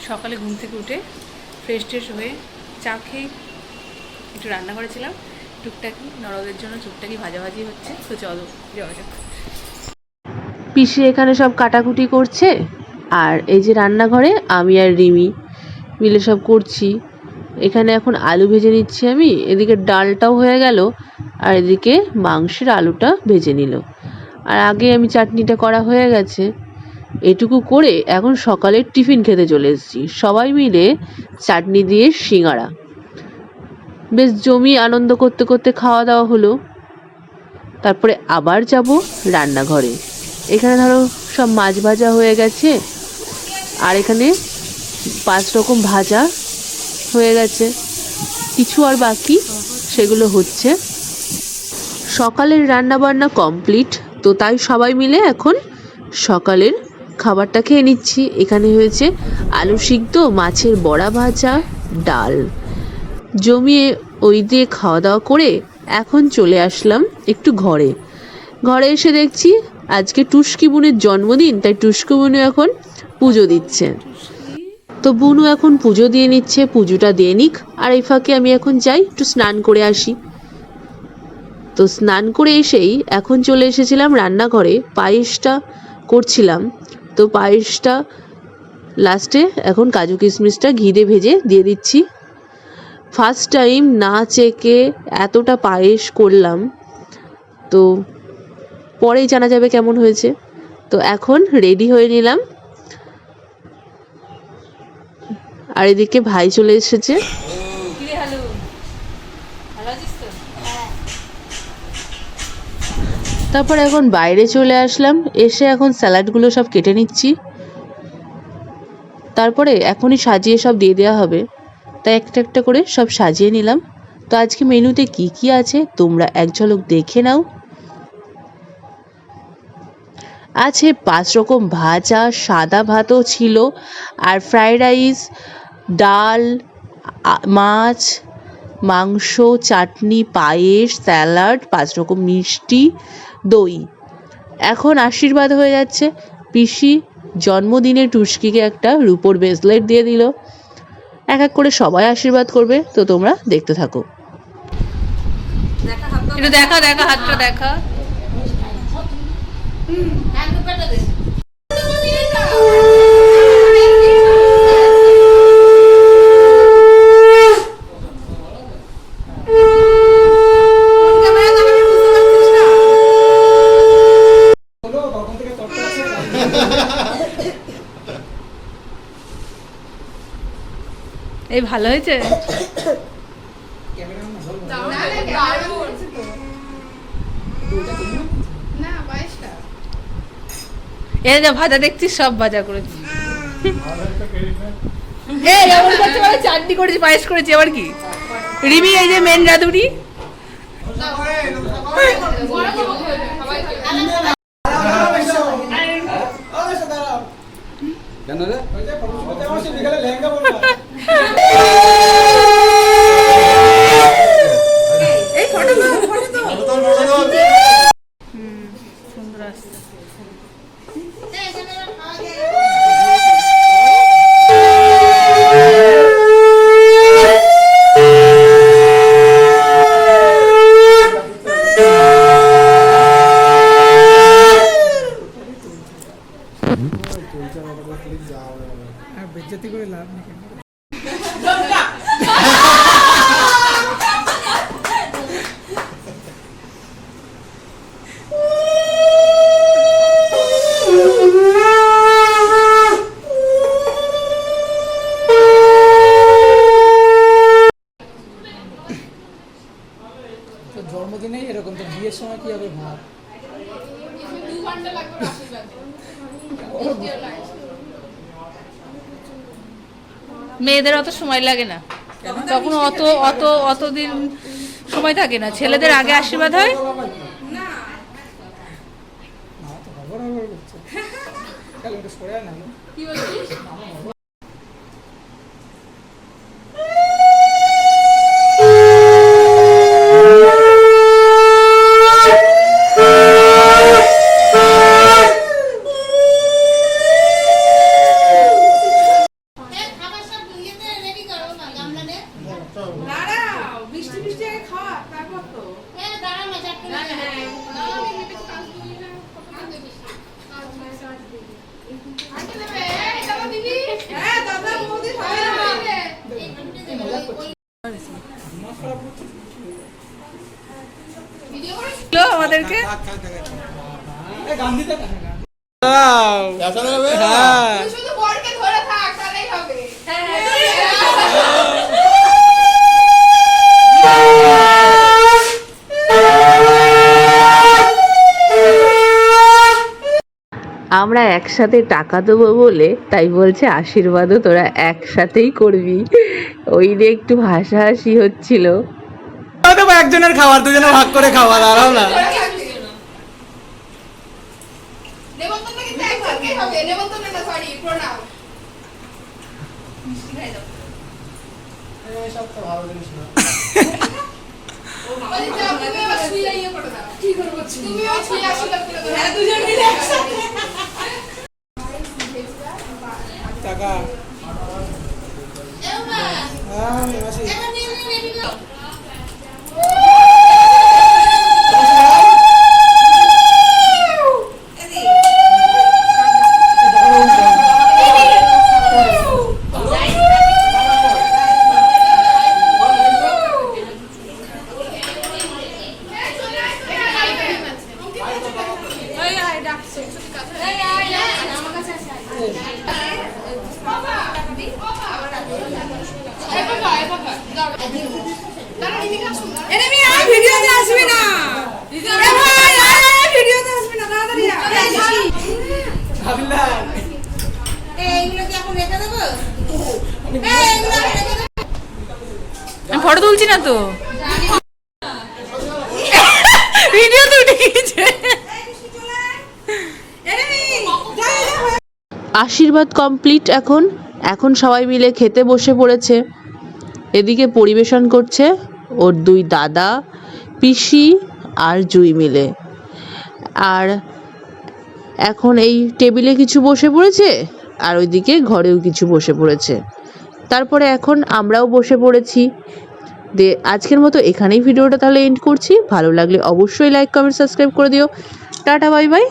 সকালে ঘুম থেকে উঠে ফ্রেশ ট্রেশ হয়ে চা খেয়ে একটু রান্না করেছিলাম, টুকটাকি নরদের জন্য টুকটাকি ভাজাভাজি হচ্ছে। তো চলো যাওয়া যাক। পিসি এখানে সব কাটাকুটি করছে, আর এই যে রান্নাঘরে আমি আর রিমি মিলে সব করছি। এখানে এখন আলু ভেজে নিচ্ছি আমি, এদিকে ডালটাও হয়ে গেল, আর এদিকে মাংসের আলুটা ভেজে নিল। আর আগে আমি চাটনিটা করা হয়ে গেছে। এটুকু করে এখন সকালের টিফিন খেতে চলে এসেছি, সবাই মিলে চাটনি দিয়ে সিঙ্গাড়া। বেশ জমি আনন্দ করতে করতে খাওয়া দাওয়া হলো। তারপরে আবার যাব রান্নাঘরে। এখানে ধরো সব মাছ ভাজা হয়ে গেছে, আর এখানে 5 রকম ভাজা হয়ে গেছে, কিছু আর বাকি, সেগুলো হচ্ছে। সকালের রান্না বান্না কমপ্লিট, তো তাই সবাই মিলে এখন সকালের খাবারটা খেয়ে নিচ্ছি। এখানে হয়েছে আলু সিদ্ধ, মাছের বড়া ভাজা, ডাল জমিয়ে ওই দিয়ে খাওয়া দাওয়া করে এখন চলে আসলাম একটু ঘরে। ঘরে এসে দেখছি আজকে টুস্কি বোনের জন্মদিন, তাই টুস্কি বুনু এখন পুজো দিচ্ছে। তো বুনু এখন পুজো দিয়ে নিচ্ছে, পুজোটা দিয়ে নিক, আর এই ফাঁকে আমি এখন যাই একটু স্নান করে আসি। তো স্নান করে এসেই এখন চলে এসেছিলাম রান্নাঘরে, পায়েসটা করছিলাম। তো পায়েসটা লাস্টে এখন কাজু কিশমিশটা ঘি দিয়ে ভেজে দিয়ে দিচ্ছি। ফার্স্ট টাইম না চেকে এতটা পায়েস করলাম, তো পরেই জানা যাবে কেমন হয়েছে। তো এখন রেডি হয়ে নিলাম, আর এদিকে ভাই চলে এসেছে। তারপর এখন বাইরে চলে আসলাম, এসে এখন স্যালাডগুলো সব কেটে নিচ্ছি, তারপরে এখনই সাজিয়ে সব দিয়ে দেওয়া হবে, তাই একটা একটা করে সব সাজিয়ে নিলাম। তো আজকে মেনুতে কি কি আছে তোমরা এক ঝলক দেখে নাও। আছে 5 রকম ভাজা, সাদা ভাতও ছিল, আর ফ্রাইড রাইস, ডাল, মাছ, মাংস, চাটনি, পায়েস, স্যালাড, 5 রকম মিষ্টি, দই। এখন আশীর্বাদ হয়ে যাচ্ছে। পিসি জন্মদিনে টুস্কিকে একটা রূপোর ব্রেসলেট দিয়ে দিল। এক এক করে সবাই আশীর্বাদ করবে, তো তোমরা দেখতে থাকো। একটু দেখা দেখা হাতটা দেখা। এই ভালো হয়েছে। এই যে ভাজা দেখছিস, সব ভাজা করেছি। এই এমন করছে মানে চাটনি করেছি, পায়েস করেছি, আবার কি। রিমি এই যে মেন রাঁধুনি। কেন রে? এই ফটো সুন্দর আসছে। বেজ্জতি করে লাভ নেই। জন্মদিনে এরকম, তো বিয়ের সময় কি হবে ভাব। মেয়েদের অত সময় লাগে না, তখন অত অত অত দিন সময় থাকে না। ছেলেদের আগে আশীর্বাদ হয়। কালকে শুধু বরকে ধরে থাক তাহলেই হবে। আমরা একসাথে টাকা দেবো বলে তাই বলছে আশীর্বাদও তোরা একসাথেই করবি। ওই নিয়ে একটু হাসাহাসি হচ্ছিল। একজনের খাবার দুজনে ভাগ করে খাওয়া দাঁড়াও না। নেমন্তন্ন কিন্তু একজনকেই হবে, নেমন্তন্ন না সরি প্রণাম। সব তো ভালো জিনিস না। বলি যাও, তুমি আবার শুয়ে ইয়ে করে দাও। কি করবো? তুমিও শুয়ে আশীর্বাদ করে দাও। হ্যাঁ দুজন মিলে একসাথে। টাকা হ্যাঁ মাসি আমি ফটো তুলছি না তো, ভিডিও তো উঠে গেছে। আশীর্বাদ কমপ্লিট। এখন সবাই মিলে খেতে বসে পড়েছে। এদিকে পরিবেশন করছে ওর দুই দাদা, পিসি আর জুই মিলে। আর এখন এই টেবিলে কিছু বসে পড়েছে আর ওইদিকে ঘরেও কিছু বসে পড়েছে। তারপরে এখন আমরাও বসে পড়েছি। আজকের মতো এখানেই ভিডিওটা তাহলে এন্ড করছি। ভালো লাগলে অবশ্যই লাইক কমেন্ট সাবস্ক্রাইব করে দিও। Tata bye bye.